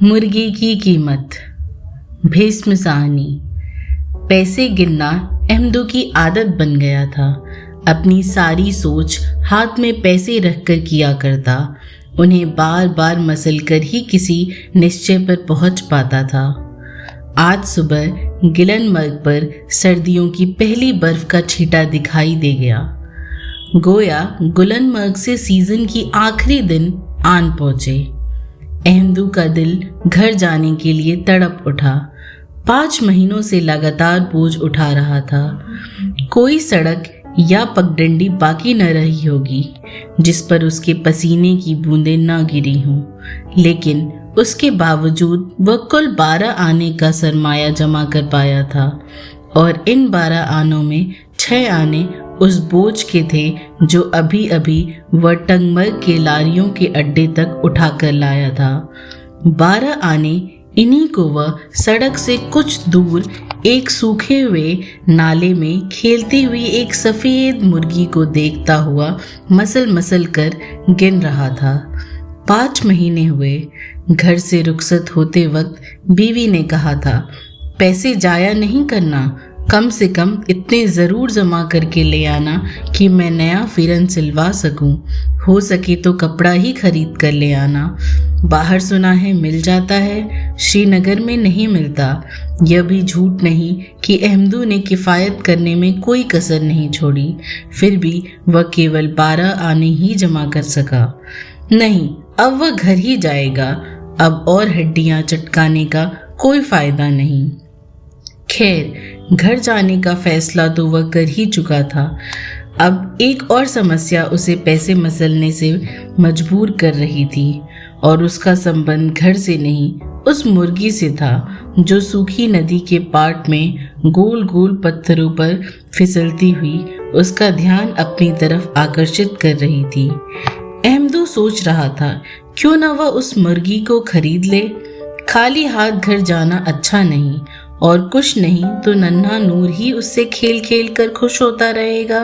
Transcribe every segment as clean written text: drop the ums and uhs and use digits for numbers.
मुर्गी की कीमत। भीष्म साहनी। पैसे गिनना अहमदू की आदत बन गया था। अपनी सारी सोच हाथ में पैसे रखकर किया करता। उन्हें बार बार मसल कर ही किसी निश्चय पर पहुंच पाता था। आज सुबह गिलनमर्ग पर सर्दियों की पहली बर्फ का छींटा दिखाई दे गया। गोया गुलनमर्ग से सीजन की आखिरी दिन आन पहुंचे। अहमदू का दिल घर जाने के लिए तड़प उठा। 5 महीनों से लगातार बोझ उठा रहा था। कोई सड़क या पगडंडी बाकी न रही होगी जिस पर उसके पसीने की बूंदें न गिरी हों, लेकिन उसके बावजूद वह कुल 12 आने का सरमाया जमा कर पाया था और इन 12 आनों में 6 आने उस बोझ के थे जो अभी अभी वह टंगमर्ग के लारियों के अड्डे तक उठा कर लाया था। 12 आने, इन्हीं को वह सड़क से कुछ दूर एक सूखे हुए नाले में खेलती हुई एक सफ़ेद मुर्गी को देखता हुआ मसल मसल कर गिन रहा था। 5 महीने हुए। घर से रुखसत होते वक्त बीवी ने कहा था, पैसे जाया नहीं करना, कम से कम इतने ज़रूर जमा करके ले आना कि मैं नया फिरन सिलवा सकूं। हो सके तो कपड़ा ही खरीद कर ले आना। बाहर सुना है मिल जाता है, श्रीनगर में नहीं मिलता। यह भी झूठ नहीं कि अहमदू ने किफ़ायत करने में कोई कसर नहीं छोड़ी। फिर भी वह केवल 12 आने ही जमा कर सका। नहीं, अब वह घर ही जाएगा। अब और हड्डियां चटकाने का कोई फ़ायदा नहीं। खैर, घर जाने का फैसला तो वह कर ही चुका था। अब एक और समस्या उसे पैसे मसलने से मजबूर कर रही थी और उसका संबंध घर से नहीं, उस मुर्गी से था जो सूखी नदी के पाट में गोल गोल पत्थरों पर फिसलती हुई उसका ध्यान अपनी तरफ आकर्षित कर रही थी। अहमदू सोच रहा था, क्यों न वह उस मुर्गी को खरीद ले। खाली हाथ घर जाना अच्छा नहीं, और कुछ नहीं तो नन्हा नूर ही उससे खेल खेल कर खुश होता रहेगा।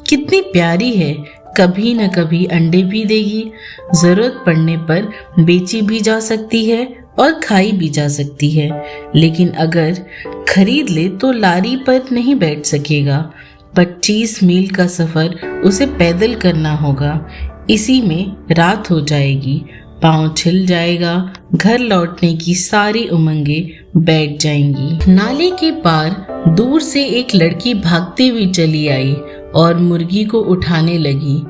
कितनी प्यारी है, कभी न कभी अंडे भी देगी। जरूरत पड़ने पर बेची भी जा सकती है और खाई भी जा सकती है, लेकिन अगर खरीद ले तो लारी पर नहीं बैठ सकेगा। 25 मील का सफर उसे पैदल करना होगा। इसी में रात हो जाएगी, पाँव छिल जाएगा, घर लौटने की सारी उमंगें बैठ जाएंगी। नाले के पार दूर से एक लड़की भागती हुई चली आई और मुर्गी को उठाने लगी।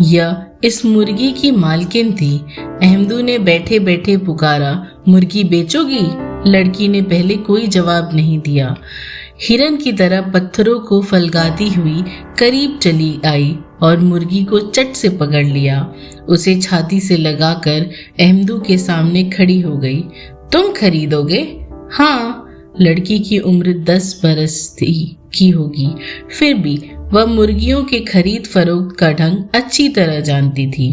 यह इस मुर्गी की मालकिन थी। अहमदू ने बैठे बैठे पुकारा, मुर्गी बेचोगी? लड़की ने पहले कोई जवाब नहीं दिया। हिरन की तरह पत्थरों को फलगाती हुई करीब चली आई और मुर्गी को चट से पकड़ लिया। उसे छाती से लगाकर अहमदू के सामने खड़ी हो गई। तुम खरीदोगे? हाँ। लड़की की उम्र 10 बरस की होगी, फिर भी वह मुर्गियों के खरीद फरोख्त का ढंग अच्छी तरह जानती थी।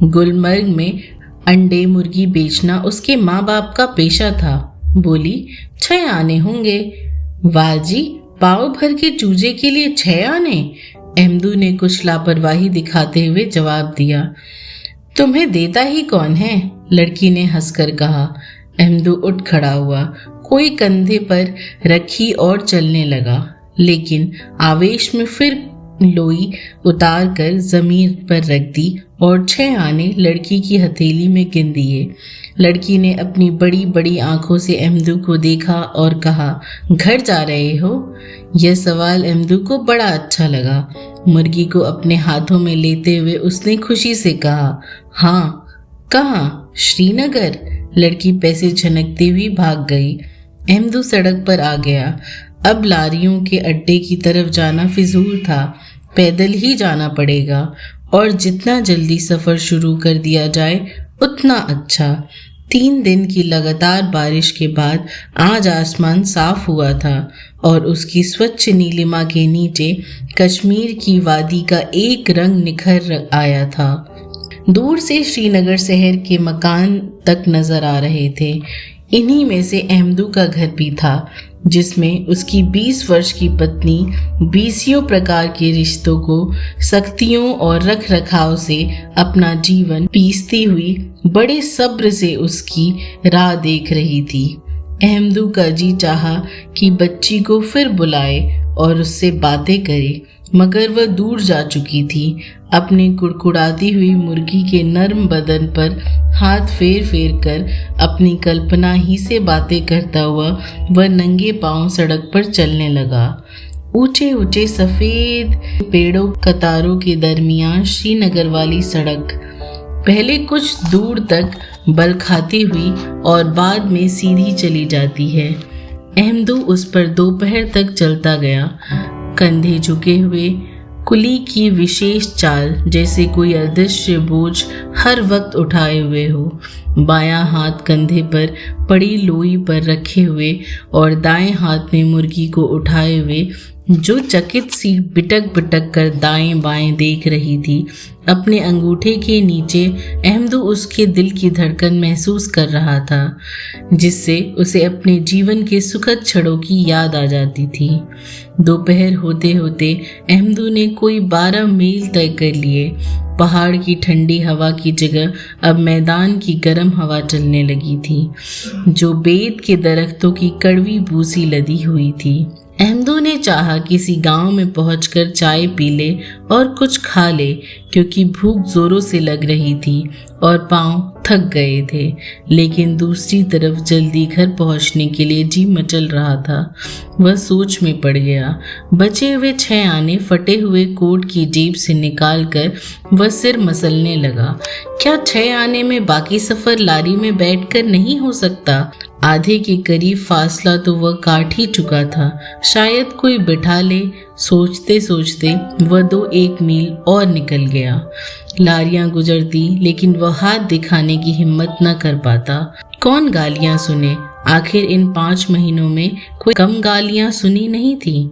गुलमर्ग में अंडे मुर्गी बेचना उसके माँ बाप का पेशा था। बोली, 6 आने होंगे। वाह जी, पाव भर के चूजे के लिए 6 आने? अहमदू ने कुछ लापरवाही दिखाते हुए जवाब दिया। तुम्हें देता ही कौन है? लड़की ने हंसकर कहा। अहमदू उठ खड़ा हुआ, कोई कंधे पर रखी और चलने लगा, लेकिन आवेश में फिर लोई उतार कर जमीन पर रख दी और 6 आने लड़की की हथेली में गिन दिए। लड़की ने अपनी बड़ी बड़ी आंखों से अहमदू को देखा और कहा, घर जा रहे हो? यह सवाल अहमदू को बड़ा अच्छा लगा। मुर्गी को अपने हाथों में लेते हुए उसने खुशी से कहा, हाँ। कहाँ? श्रीनगर। लड़की पैसे झनकती हुई भाग गई। अहमदू सड़क पर आ गया। अब लारियों के अड्डे की तरफ जाना फिजूल था। पैदल ही जाना पड़ेगा और जितना जल्दी सफ़र शुरू कर दिया जाए उतना अच्छा। 3 दिन की लगातार बारिश के बाद आज आसमान साफ हुआ था और उसकी स्वच्छ नीलिमा के नीचे कश्मीर की वादी का एक रंग निखर आया था। दूर से श्रीनगर शहर के मकान तक नजर आ रहे थे। इन्हीं में से अहमदू का घर भी था, जिसमें उसकी 20 वर्ष की पत्नी 20 प्रकार के रिश्तों को सख्तियों और रख रखाव से अपना जीवन पीसती हुई बड़े सब्र से उसकी राह देख रही थी। अहमदू का जी चाहा कि बच्ची को फिर बुलाए और उससे बातें करे, मगर वह दूर जा चुकी थी। अपनी कुड़कुड़ाती हुई मुर्गी के नर्म बदन पर हाथ फेर फेर कर अपनी कल्पना ही से बातें करता हुआ वह नंगे पांव सड़क पर चलने लगा। ऊंचे ऊंचे सफेद पेड़ों कतारों के दरमियान श्रीनगर वाली सड़क पहले कुछ दूर तक बल खाती हुई और बाद में सीधी चली जाती है। अहमदू उस पर दोपहर तक चलता गया, कंधे झुके हुए, कुली की विशेष चाल जैसे कोई अदृश्य बोझ हर वक्त उठाए हुए हो, बायां हाथ कंधे पर पड़ी लोई पर रखे हुए और दाएं हाथ में मुर्गी को उठाए हुए, जो चकित सी बिटक बिटक कर दाएं बाएं देख रही थी। अपने अंगूठे के नीचे अहमदू उसके दिल की धड़कन महसूस कर रहा था, जिससे उसे अपने जीवन के सुखद क्षणों की याद आ जाती थी। दोपहर होते होते अहमदू ने कोई 12 मील तय कर लिए। पहाड़ की ठंडी हवा की जगह अब मैदान की गर्म हवा चलने लगी थी, जो बेत के दरख्तों की कड़वी बूसी लदी हुई थी। अहमदू ने चाहा किसी गांव में पहुंचकर चाय पी ले और कुछ खा ले, क्योंकि भूख जोरों से लग रही थी और पांव थक गए थे। लेकिन दूसरी तरफ जल्दी घर पहुंचने के लिए जी मचल रहा था। वह सोच में पड़ गया। बचे हुए 6 आने फटे हुए कोट की जेब से निकालकर वह सिर मसलने लगा। क्या 6 आने में बाकी सफर लारी में बैठकर नहीं हो सकता? आधे के करीब फासला तो वह काट ही चुका था, शायद कोई बिठा ले। सोचते सोचते वह 2-1 मील और निकल गया। लारियां गुजरती, लेकिन वह हाथ दिखाने की हिम्मत न कर पाता। कौन गालियां सुने? आखिर इन 5 महीनों में कोई कम गालियां सुनी नहीं थी।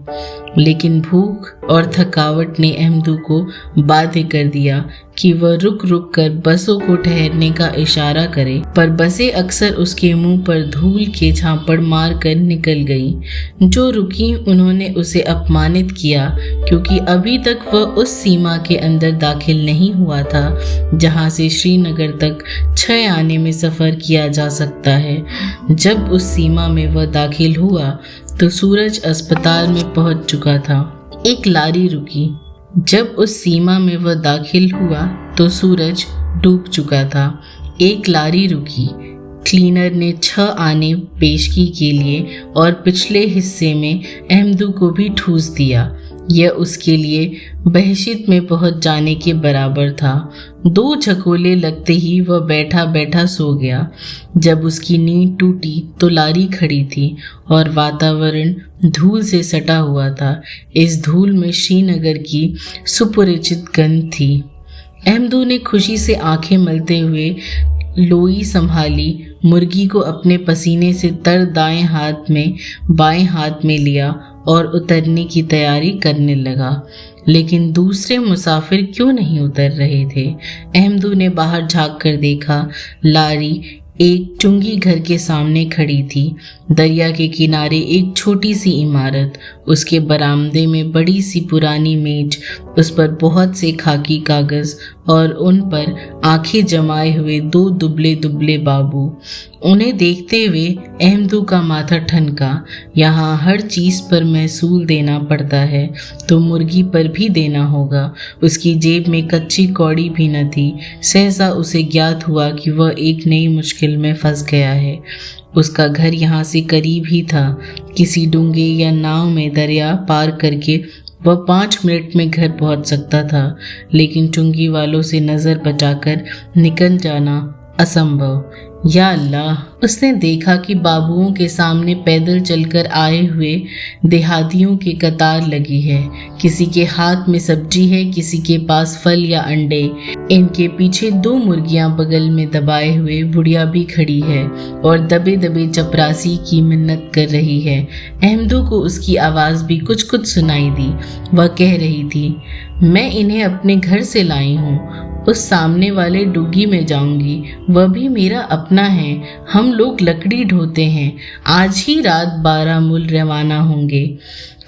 लेकिन भूख और थकावट ने अहमदू को बाध्य कर दिया कि वह रुक रुक कर बसों को ठहरने का इशारा करे, पर बसें अक्सर उसके मुंह पर धूल के झापड़ मार कर निकल गईं। जो रुकी उन्होंने उसे अपमानित किया, क्योंकि अभी तक वह उस सीमा के अंदर दाखिल नहीं हुआ था जहां से श्रीनगर तक 6 आने में सफ़र किया जा सकता है। जब उस सीमा में वह दाखिल हुआ तो सूरज अस्पताल में पहुंच चुका था। एक लारी रुकी। जब उस सीमा में वह दाखिल हुआ तो सूरज डूब चुका था। एक लारी रुकी। क्लीनर ने 6 आने पेशगी के लिए और पिछले हिस्से में अहमदू को भी ठूस दिया। यह उसके लिए बहशित में पहुंच जाने के बराबर था। 2 झकोले लगते ही वह बैठा बैठा सो गया। जब उसकी नींद टूटी तो लारी खड़ी थी और वातावरण धूल से सटा हुआ था। इस धूल में श्रीनगर की सुपरिचित गंध थी। अहमदू ने खुशी से आंखें मलते हुए लोई संभाली, मुर्गी को अपने पसीने से तर दाएं हाथ में बाएं हाथ में लिया और उतरने की तैयारी करने लगा। लेकिन दूसरे मुसाफिर क्यों नहीं उतर रहे थे? अहमदू ने बाहर झांक कर देखा। लारी एक चुंगी घर के सामने खड़ी थी। दरिया के किनारे एक छोटी सी इमारत, उसके बरामदे में बड़ी सी पुरानी मेज, उस पर बहुत से खाकी कागज और उन पर आंखें जमाए हुए 2 दुबले दुबले बाबू। उन्हें देखते हुए अहमदू का माथा ठनका। यहाँ हर चीज़ पर महसूल देना पड़ता है तो मुर्गी पर भी देना होगा। उसकी जेब में कच्ची कौड़ी भी न थी। सहसा उसे ज्ञात हुआ कि वह एक नई मुश्किल में फंस गया है। उसका घर यहाँ से करीब ही था। किसी डूंगे या नाव में दरिया पार करके वह 5 मिनट में घर पहुँच सकता था, लेकिन चुंगी वालों से नज़र बचाकर निकल जाना असंभव। या अल्लाह! उसने देखा कि बाबुओं के सामने पैदल चलकर आए हुए देहातियों की कतार लगी है। किसी के हाथ में सब्जी है, किसी के पास फल या अंडे। इनके पीछे 2 मुर्गियां बगल में दबाए हुए बुढ़िया भी खड़ी है और दबे दबे चपरासी की मिन्नत कर रही है। अहमदू को उसकी आवाज़ भी कुछ कुछ सुनाई दी। वह कह रही थी, मैं इन्हें अपने घर से लाई हूँ। उस सामने वाले डुग्गी में जाऊंगी, वह भी मेरा अपना है। हम लोग लकड़ी ढोते हैं, आज ही रात 12 मूल रवाना होंगे।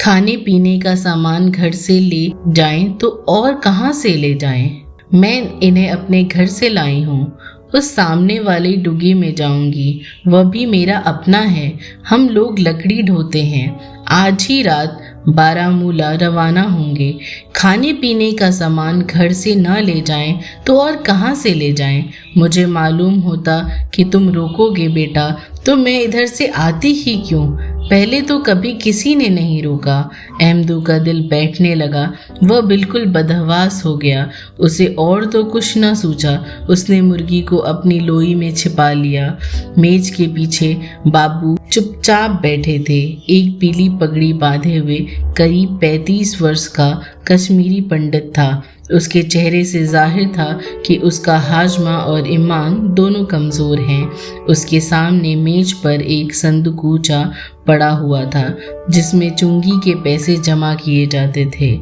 खाने पीने का सामान घर से ले जाएं तो और कहाँ से ले जाएं? मैं इन्हें अपने घर से लाई हूँ। उस सामने वाली डुगी में जाऊंगी, वह भी मेरा अपना है। हम लोग लकड़ी ढोते हैं, आज ही रात 12 मूला रवाना होंगे। खाने पीने का सामान घर से न ले जाएं तो और कहाँ से ले जाएं? मुझे मालूम होता कि तुम रोकोगे बेटा, तो मैं इधर से आती ही क्यों? पहले तो कभी किसी ने नहीं रोका। अहमदू का दिल बैठने लगा, वह बिल्कुल बदहवास हो गया। उसे और तो कुछ न सूझा। उसने मुर्गी को अपनी लोई में छिपा लिया। मेज के पीछे बाबू चुपचाप बैठे थे। एक पीली पगड़ी बांधे हुए करीब 35 वर्ष का कश्मीरी पंडित था। उसके चेहरे से जाहिर था कि उसका हाजमा और ईमान दोनों कमज़ोर हैं। उसके सामने मेज पर एक संदूकूचा पड़ा हुआ था जिसमें चुंगी के पैसे जमा किए जाते थे।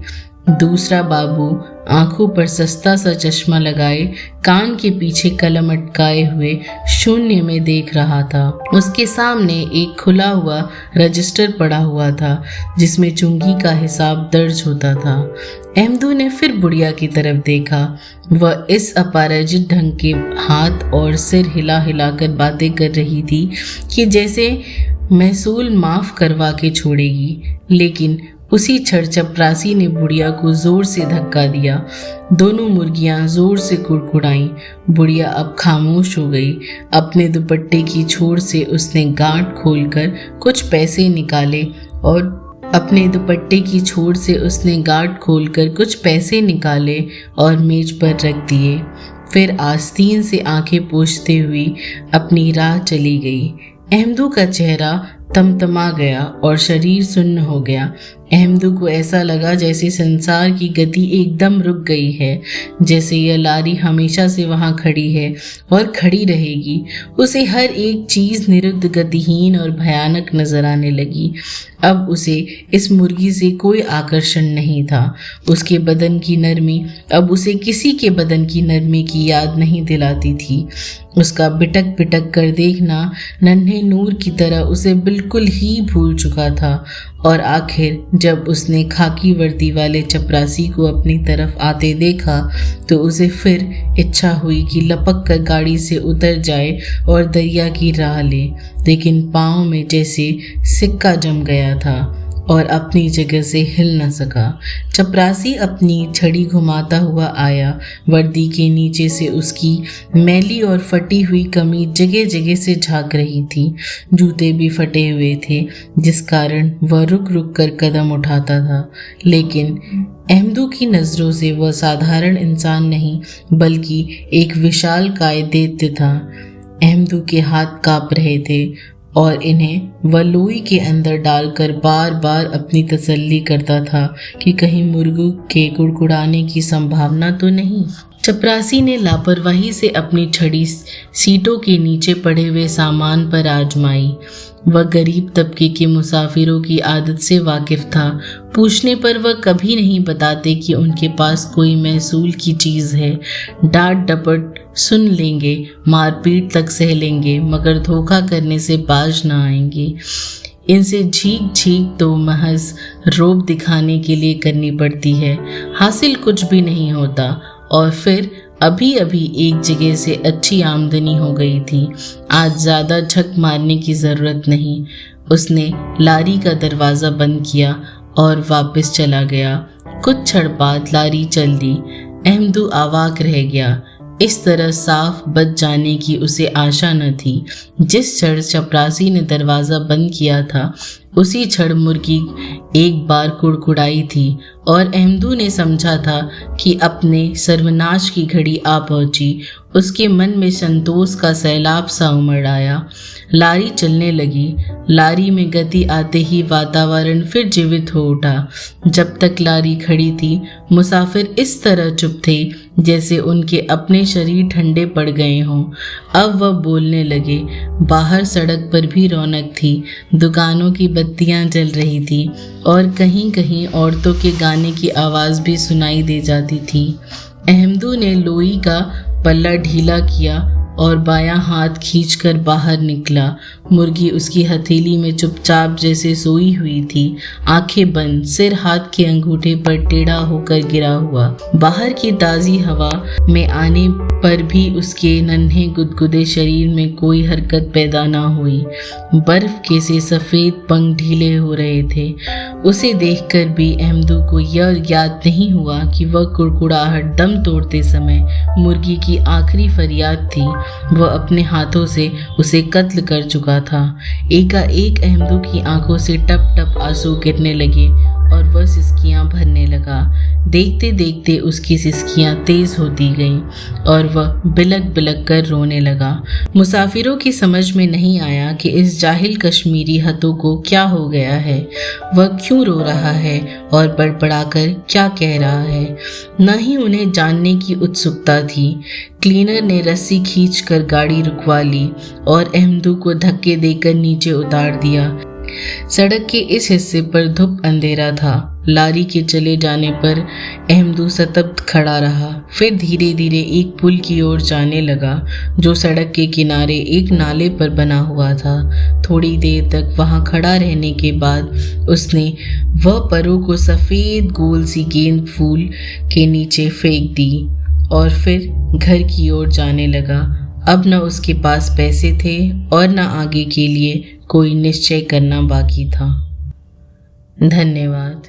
दूसरा बाबू आंखों पर सस्ता सा चश्मा लगाए, कान के पीछे कलम अटकाए हुए शून्य में देख रहा था। उसके सामने एक खुला हुआ रजिस्टर पड़ा हुआ था जिसमें चुंगी का हिसाब दर्ज होता था। अहमदू ने फिर बुढ़िया की तरफ देखा। वह इस अपराजित ढंग के हाथ और सिर हिला हिलाकर बातें कर रही थी कि जैसे महसूल माफ करवा के छोड़ेगी। लेकिन उसी क्षण चपरासी ने बुढ़िया को जोर से धक्का दिया। दोनों मुर्गियां जोर से कुड़कुड़ाईं। बुढ़िया अब खामोश हो गई। अपने दुपट्टे की छोर से उसने गांठ खोलकर कुछ पैसे निकाले और मेज पर रख दिए। फिर आस्तीन से आंखें पोंछते हुई अपनी राह चली गई। अहमदू का चेहरा तमतमा गया और शरीर सुन्न हो गया। अहमदू को ऐसा लगा जैसे संसार की गति एकदम रुक गई है, जैसे यह लारी हमेशा से वहां खड़ी है और खड़ी रहेगी। उसे हर एक चीज निरुद्ध, गतिहीन और भयानक नजर आने लगी। अब उसे इस मुर्गी से कोई आकर्षण नहीं था। उसके बदन की नरमी अब उसे किसी के बदन की नरमी की याद नहीं दिलाती थी। उसका बिटक बिटक कर देखना नन्हे नूर की तरह उसे बिल्कुल ही भूल चुका था। और आखिर जब उसने खाकी वर्दी वाले चपरासी को अपनी तरफ आते देखा तो उसे फिर इच्छा हुई कि लपक कर गाड़ी से उतर जाए और दरिया की राह ले। लेकिन पाँव में जैसे सिक्का जम गया था और अपनी जगह से हिल न सका। चपरासी अपनी छड़ी घुमाता हुआ आया। वर्दी के नीचे से उसकी मैली और फटी हुई कमीज जगह जगह से झांक रही थी। जूते भी फटे हुए थे जिस कारण वह रुक रुक कर कदम उठाता था। लेकिन अहमदू की नज़रों से वह साधारण इंसान नहीं बल्कि एक विशालकाय दैत्य था। अहमदू के हाथ काँप रहे थे और इन्हें वह लोई के अंदर डालकर बार बार अपनी तसल्ली करता था कि कहीं मुर्गों के कुड़कुड़ाने की संभावना तो नहीं। चपरासी ने लापरवाही से अपनी छड़ी सीटों के नीचे पड़े हुए सामान पर आजमाई। वह गरीब तबके के मुसाफिरों की आदत से वाकिफ था। पूछने पर वह कभी नहीं बताते कि उनके पास कोई महसूल की चीज़ है। डांट डपट सुन लेंगे, मारपीट तक सह लेंगे, मगर धोखा करने से बाज न आएंगे। इनसे झीक झीक तो महज रोब दिखाने के लिए करनी पड़ती है। हासिल कुछ भी नहीं होता। और फिर अभी अभी एक जगह से अच्छी आमदनी हो गई थी। आज ज़्यादा झक मारने की ज़रूरत नहीं। उसने लारी का दरवाज़ा बंद किया और वापस चला गया। कुछ क्षण बाद लारी चल दी। अहमदू अवाक रह गया। इस तरह साफ बच जाने की उसे आशा न थी। जिस क्षण चपरासी ने दरवाज़ा बंद किया था उसी क्षण मुर्गी एक बार कुड़कुड़ाई थी और अहमदू ने समझा था कि अपने सर्वनाश की घड़ी आ पहुंची। उसके मन में संतोष का सैलाब सा उमड़ आया। लारी चलने लगी। लारी में गति आते ही वातावरण फिर जीवित हो उठा। जब तक लारी खड़ी थी मुसाफिर इस तरह चुप थे जैसे उनके अपने शरीर ठंडे पड़ गए हों। अब वह बोलने लगे। बाहर सड़क पर भी रौनक थी। दुकानों की बत्तियां जल रही थी और कहीं कहीं औरतों के गाने की आवाज़ भी सुनाई दे जाती थी। अहमदू ने लोई का पल्ला ढीला किया और बायां हाथ खींचकर बाहर निकला। मुर्गी उसकी हथेली में चुपचाप जैसे सोई हुई थी, आंखें बंद, सिर हाथ के अंगूठे पर टेढ़ा होकर गिरा हुआ। बाहर की ताज़ी हवा में आने पर भी उसके नन्हे गुदगुदे शरीर में कोई हरकत पैदा न हुई। बर्फ के से सफ़ेद पंख ढीले हो रहे थे। उसे देखकर भी अहमदू को यह याद नहीं हुआ कि वह कुड़कुड़ाहट दम तोड़ते समय मुर्गी की आखिरी फरियाद थी। वह अपने हाथों से उसे कत्ल कर चुका था। एकाएक अहमदू की आंखों से टप टप आंसू गिरने लगे और वह सिसकियां भरने लगा। देखते देखते उसकी सिसकियां तेज होती गईं और वह बिलक बिलक कर रोने लगा। मुसाफिरों की समझ में नहीं आया कि इस जाहिल कश्मीरी हतो को क्या हो गया है, वह क्यों रो रहा है और बड़बड़ाकर क्या कह रहा है। न ही उन्हें जानने की उत्सुकता थी। क्लीनर ने रस्सी खींचकर गाड़ी रुकवा ली और अहमदू को धक्के देकर नीचे उतार दिया। सड़क के इस हिस्से पर धूप अंधेरा था। लारी के चले जाने पर अहमदू सतब्ध खड़ा रहा, फिर धीरे धीरे एक पुल की ओर जाने लगा जो सड़क के किनारे एक नाले पर बना हुआ था। थोड़ी देर तक वहां खड़ा रहने के बाद उसने वह परों को सफ़ेद गोल सी गेंद फूल के नीचे फेंक दी और फिर घर की ओर जाने लगा। अब न उसके पास पैसे थे और न आगे के लिए कोई निश्चय करना बाकी था। धन्यवाद।